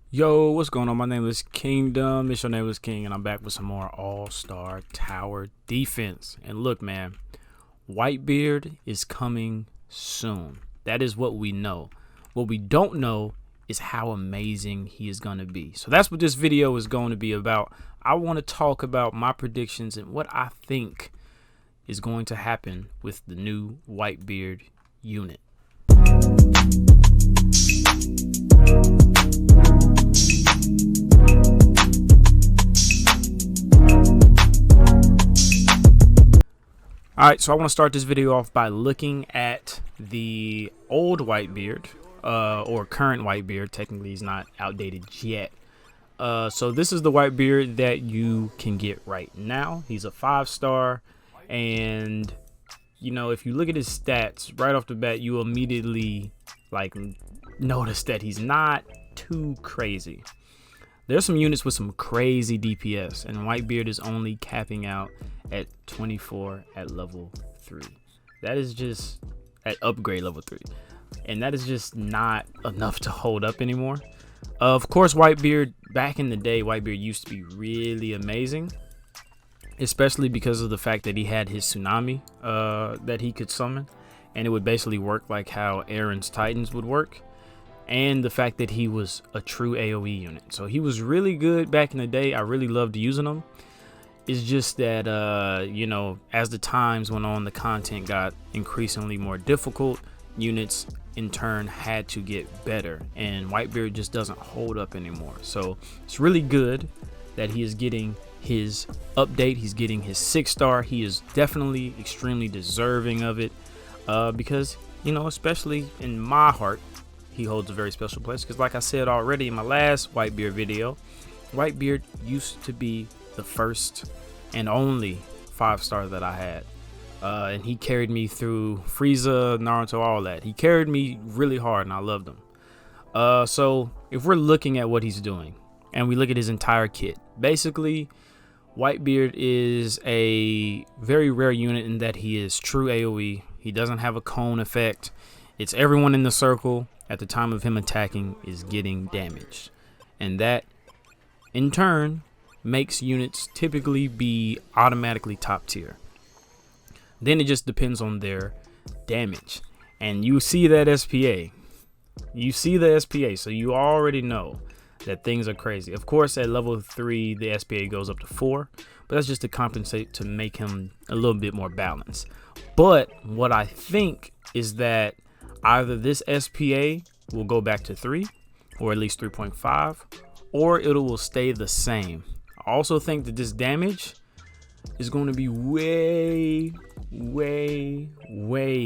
Yo, what's going on? My name is Kingdom. It's your name is King, and I'm back with some more all-star tower defense. And look, man, Whitebeard is coming soon. That is what we know. What we don't know is how amazing he is going to be. So that's what this video is going to be about. I want to talk about my predictions and what I think is going to happen with the new Whitebeard unit. Alright, so I want to start this video off by looking at the old Whitebeard, or current Whitebeard. Technically, he's not outdated yet. So this is the Whitebeard that you can get right now. He's a 5-star, and you know, if you look at his stats right off the bat, you immediately notice that he's not too crazy. There's some units with some crazy DPS, and Whitebeard is only capping out at 24 at level 3. That is just at upgrade level 3, and that is just not enough to hold up anymore. Of course, Whitebeard, back in the day, Whitebeard used to be really amazing, especially because of the fact that he had his tsunami that he could summon, and it would basically work like how Aaron's Titans would work. And the fact that he was a true AoE unit. So he was really good back in the day. I really loved using him. It's just that, you know, as the times went on, the content got increasingly more difficult. Units, in turn, had to get better. And Whitebeard just doesn't hold up anymore. So it's really good that he is getting his update. He's getting his 6-star. He is definitely extremely deserving of it. Because, you know, especially in my heart, he holds a very special place, because like I said already in my last Whitebeard video, Whitebeard used to be the first and only 5-star that I had, and he carried me through Frieza, Naruto, all that. He carried me really hard, and I loved him. So if we're looking at what he's doing and we look at his entire kit, basically Whitebeard is a very rare unit in that he is true AoE. He doesn't have a cone effect. It's everyone in the circle at the time of him attacking is getting damaged, and that in turn makes units typically be automatically top tier. Then it just depends on their damage, and you see that SPA, so you already know that things are crazy. Of course, at level 3 the SPA goes up to 4, but that's just to compensate, to make him a little bit more balanced. But what I think is that either this SPA will go back to 3, or at least 3.5, or it will stay the same. I also think that this damage is going to be way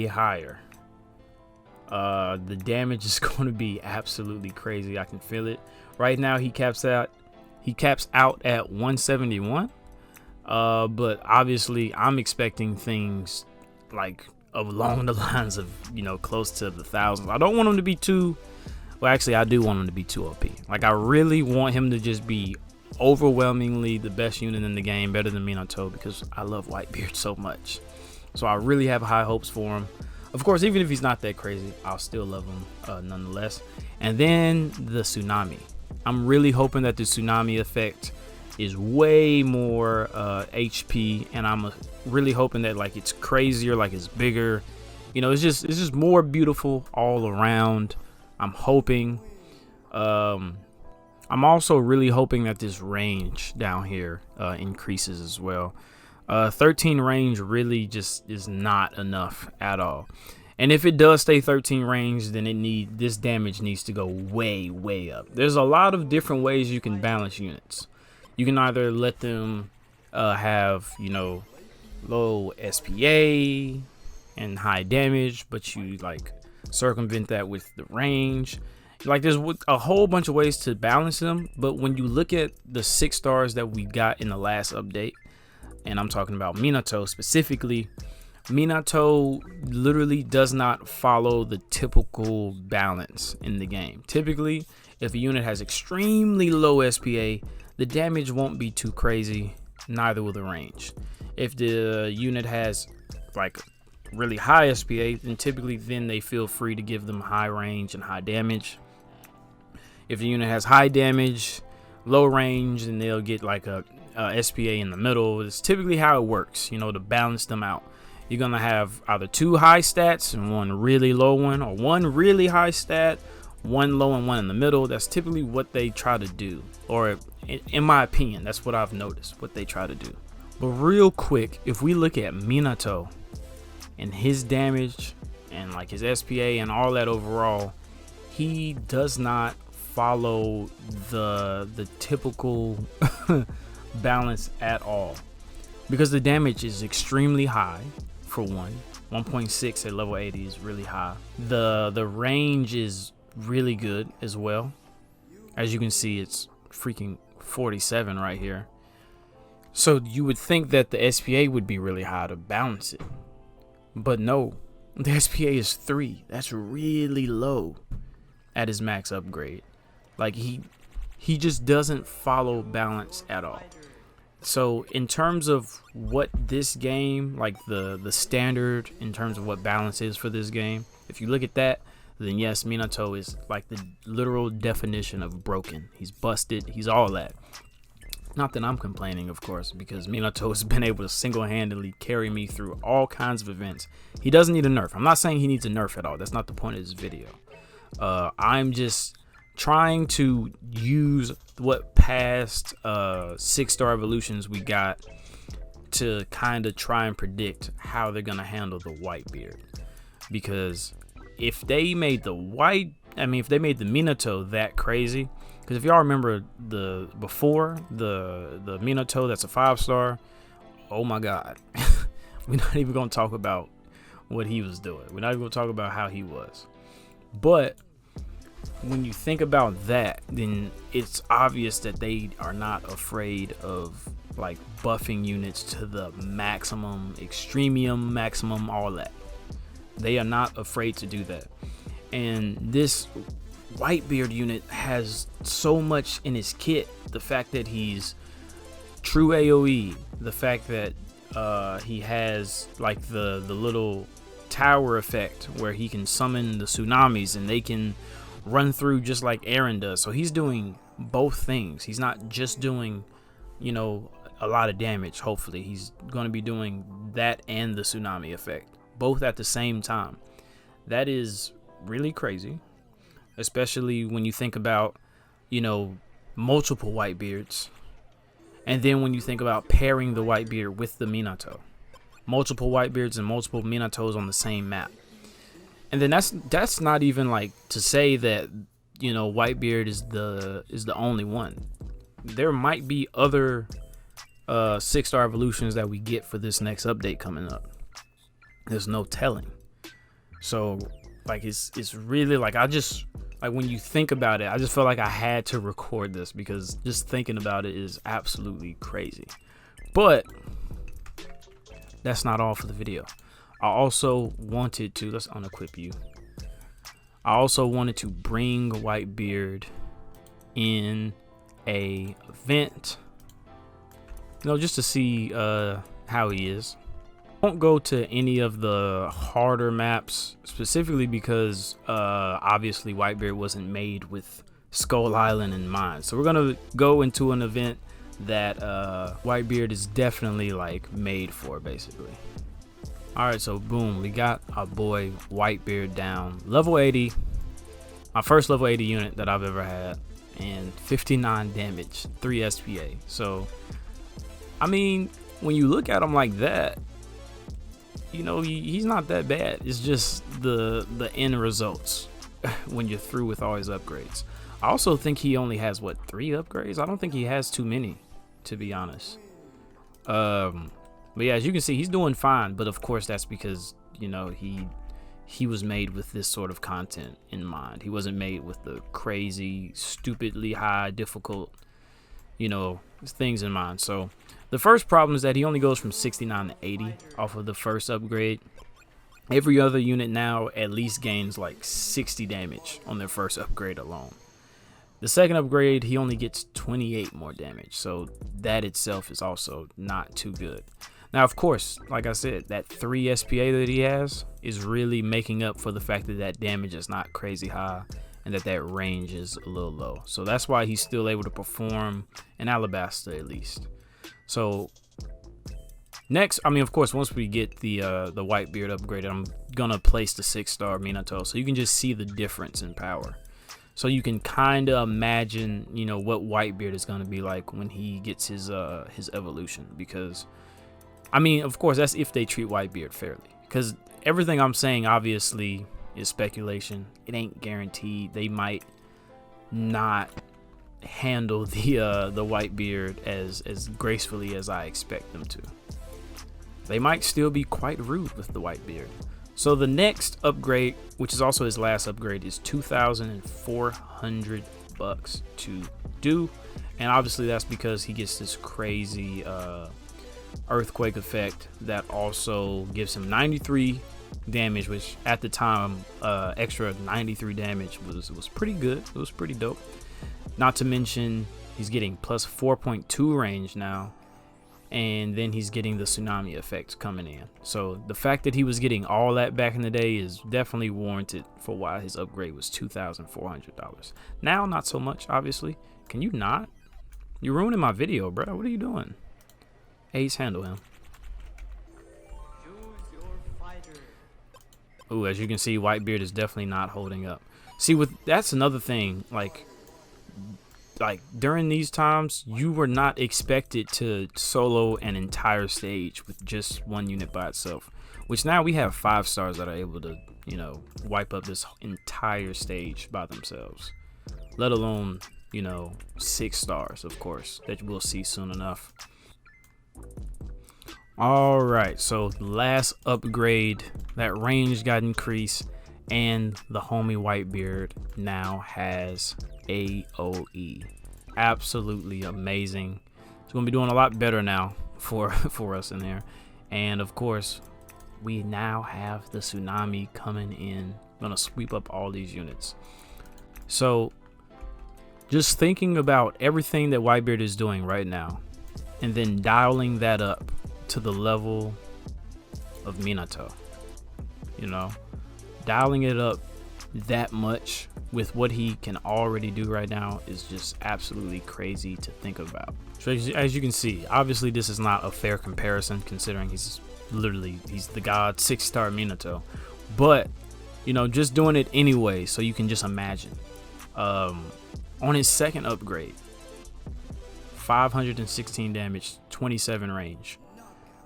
higher. The damage is going to be absolutely crazy. I can feel it. Right now he caps out at 171. But obviously I'm expecting things like along the lines of, you know, close to the thousands. I don't want him to be too, well, actually I do want him to be too OP. Like, I really want him to just be overwhelmingly the best unit in the game, better than Minato, because I love Whitebeard so much. So I really have high hopes for him. Of course, even if he's not that crazy, I'll still love him nonetheless. And then the tsunami. I'm really hoping that the tsunami effect is way more HP, and I'm really hoping that like it's crazier, like it's bigger. You know, it's just more beautiful all around. I'm hoping. I'm also really hoping that this range down here increases as well. 13 range really just is not enough at all. And if it does stay 13 range, then this damage needs to go way up. There's a lot of different ways you can balance units. You can either let them have, you know, low SPA and high damage, but you like circumvent that with the range. Like, there's a whole bunch of ways to balance them, but when you look at the 6-stars that we got in the last update, and I'm talking about Minato specifically, Minato literally does not follow the typical balance in the game. Typically, if a unit has extremely low SPA, the damage won't be too crazy, neither will the range. If the unit has like really high SPA, then typically they feel free to give them high range and high damage. If the unit has high damage, low range, then they'll get like a SPA in the middle. It's typically how it works, you know, to balance them out. You're gonna have either 2 high stats and 1 really low one, or 1 really high stat, 1 low and 1 in the middle. That's typically what they try to do, or in my opinion, that's what I've noticed, what they try to do. But real quick, if we look at Minato and his damage and like his SPA and all that overall, he does not follow the typical balance at all, because the damage is extremely high. For 1.6 at level 80 is really high. The range is really good as well. As you can see, it's freaking 47 right here. So you would think that the SPA would be really high to balance it, but no, the SPA is 3. That's really low at his max upgrade. Like he just doesn't follow balance at all. So in terms of what this game, like the standard in terms of what balance is for this game, if you look at that, then yes, Minato is like the literal definition of broken. He's busted. He's all that. Not that I'm complaining, of course, because Minato has been able to single-handedly carry me through all kinds of events. He doesn't need a nerf. I'm not saying he needs a nerf at all. That's not the point of this video. I'm just trying to use what past 6-star evolutions we got to kind of try and predict how they're gonna handle the WhiteBeard. Because if they made the Minato that crazy, because if y'all remember the Minato that's a 5-star, oh my god, we're not even gonna talk about what he was doing. We're not even gonna talk about how he was. But when you think about that, then it's obvious that they are not afraid of like buffing units to the maximum, extremium, maximum, all that. They are not afraid to do that. And this WhiteBeard unit has so much in his kit. The fact that he's true AoE, the fact that he has like the little tower effect where he can summon the tsunamis and they can run through just like Aaron does. So he's doing both things. He's not just doing, you know, a lot of damage. Hopefully he's going to be doing that and the tsunami effect both at the same time. That is really crazy, especially when you think about, you know, multiple WhiteBeards, and then when you think about pairing the WhiteBeard with the Minato, multiple WhiteBeards and multiple Minatos on the same map. And then that's not even like to say that, you know, WhiteBeard is the only one. There might be other 6-star evolutions that we get for this next update coming up. There's no telling. So like it's really like, I just like, when you think about it, I just felt like I had to record this because just thinking about it is absolutely crazy. But that's not all for the video. I also wanted to, let's unequip you. I also wanted to bring WhiteBeard in a event, you know, just to see how he is. I won't go to any of the harder maps specifically because obviously WhiteBeard wasn't made with Skull Island in mind. So we're gonna go into an event that WhiteBeard is definitely like made for, basically. Alright, so boom, we got our boy WhiteBeard down. Level 80. My first level 80 unit that I've ever had. And 59 damage, 3 SPA. So, I mean, when you look at him like that, you know, he's not that bad. It's just the end results when you're through with all his upgrades. I also think he only has, what, 3 upgrades? I don't think he has too many, to be honest. But yeah, as you can see, he's doing fine. But of course, that's because, you know, he was made with this sort of content in mind. He wasn't made with the crazy, stupidly high, difficult, you know, things in mind. So the first problem is that he only goes from 69 to 80 off of the first upgrade. Every other unit now at least gains like 60 damage on their first upgrade alone. The second upgrade, he only gets 28 more damage. So that itself is also not too good. Now, of course, like I said, that 3 SPA that he has is really making up for the fact that that damage is not crazy high and that range is a little low. So that's why he's still able to perform in Alabasta at least. So next, I mean, of course, once we get the WhiteBeard upgraded, I'm gonna place the 6-star Minato, so you can just see the difference in power. So you can kind of imagine, you know, what WhiteBeard is gonna be like when he gets his evolution. Because, I mean, of course, that's if they treat WhiteBeard fairly. Because everything I'm saying obviously is speculation. It ain't guaranteed. They might not handle the WhiteBeard as gracefully as I expect them to. They might still be quite rude with the WhiteBeard. So the next upgrade, which is also his last upgrade, is 2,400 bucks to do, and obviously that's because he gets this crazy earthquake effect that also gives him 93 damage, which at the time extra 93 damage was pretty good. It was pretty dope. Not to mention he's getting plus 4.2 range now, and then he's getting the tsunami effect coming in. So the fact that he was getting all that back in the day is definitely warranted for why his upgrade was $2,400. Now, not so much, obviously. Can you not? You're ruining my video, bro. What are you doing? Ace, handle him. Ooh, as you can see, WhiteBeard is definitely not holding up. See, that's another thing. Like during these times, you were not expected to solo an entire stage with just one unit by itself, which now we have 5 stars that are able to, you know, wipe up this entire stage by themselves, let alone, you know, 6 stars, of course, that we'll see soon enough. All right, so last upgrade, that range got increased, and the homie WhiteBeard now has AOE. Absolutely amazing. It's gonna be doing a lot better now for us in there. And of course, we now have the tsunami coming in, gonna sweep up all these units. So just thinking about everything that WhiteBeard is doing right now, and then dialing that up to the level of Minato, you know, dialing it up that much with what he can already do right now is just absolutely crazy to think about. So as you can see, obviously this is not a fair comparison, considering he's the god 6-star Minato, but you know, just doing it anyway so you can just imagine. On his second upgrade, 516 damage, 27 range,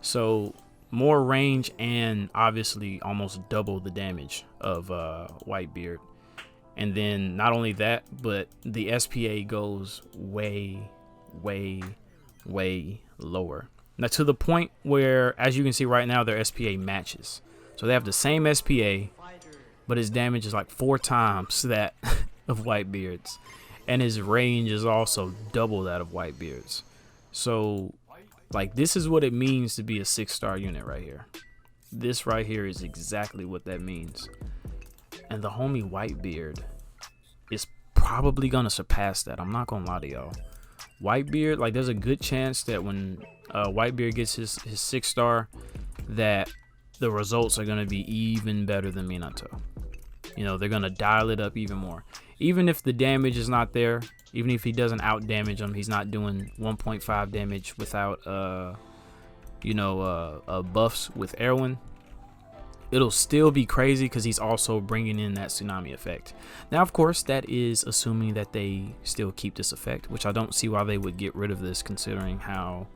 so more range, and obviously almost double the damage of WhiteBeard. And then not only that, but the SPA goes way lower. Now to the point where, as you can see right now, their SPA matches. So they have the same SPA, but his damage is like 4 times that of WhiteBeard's. And his range is also double that of WhiteBeard's. So like, this is what it means to be a 6-star unit right here. This right here is exactly what that means. And the homie WhiteBeard is probably gonna surpass that. I'm not gonna lie to y'all. WhiteBeard, like, there's a good chance that when WhiteBeard gets his 6-star, that the results are gonna be even better than Minato. You know, they're gonna dial it up even more. Even if the damage is not there, even if he doesn't out damage him, he's not doing 1.5 damage without buffs with Erwin, it'll still be crazy because he's also bringing in that tsunami effect. Now, of course, that is assuming that they still keep this effect, which I don't see why they would get rid of this, considering how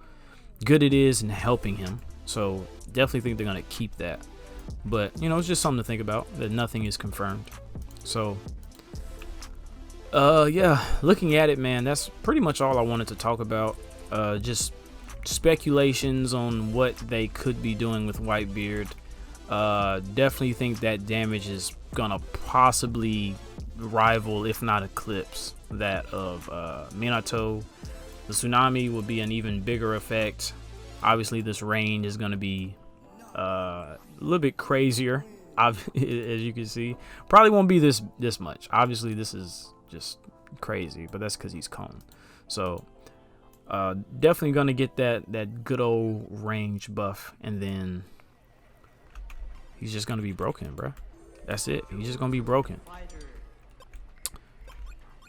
good it is in helping him. So definitely think they're gonna keep that. But you know, it's just something to think about, that nothing is confirmed. So yeah, looking at it, man, that's pretty much all I wanted to talk about. Just speculations on what they could be doing with WhiteBeard. Definitely think that damage is gonna possibly rival, if not eclipse, that of Minato. The tsunami will be an even bigger effect. Obviously, this range is gonna be a little bit crazier, as you can see. Probably won't be this much. Obviously, this is just crazy, but that's because he's Cone. So definitely gonna get that good old range buff, and then he's just gonna be broken, bro. That's it. He's just gonna be broken.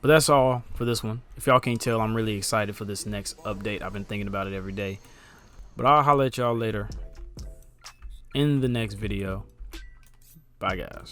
But that's all for this one. If y'all can't tell, I'm really excited for this next update. I've been thinking about it every day. But I'll holler at y'all later in the next video. Bye, guys.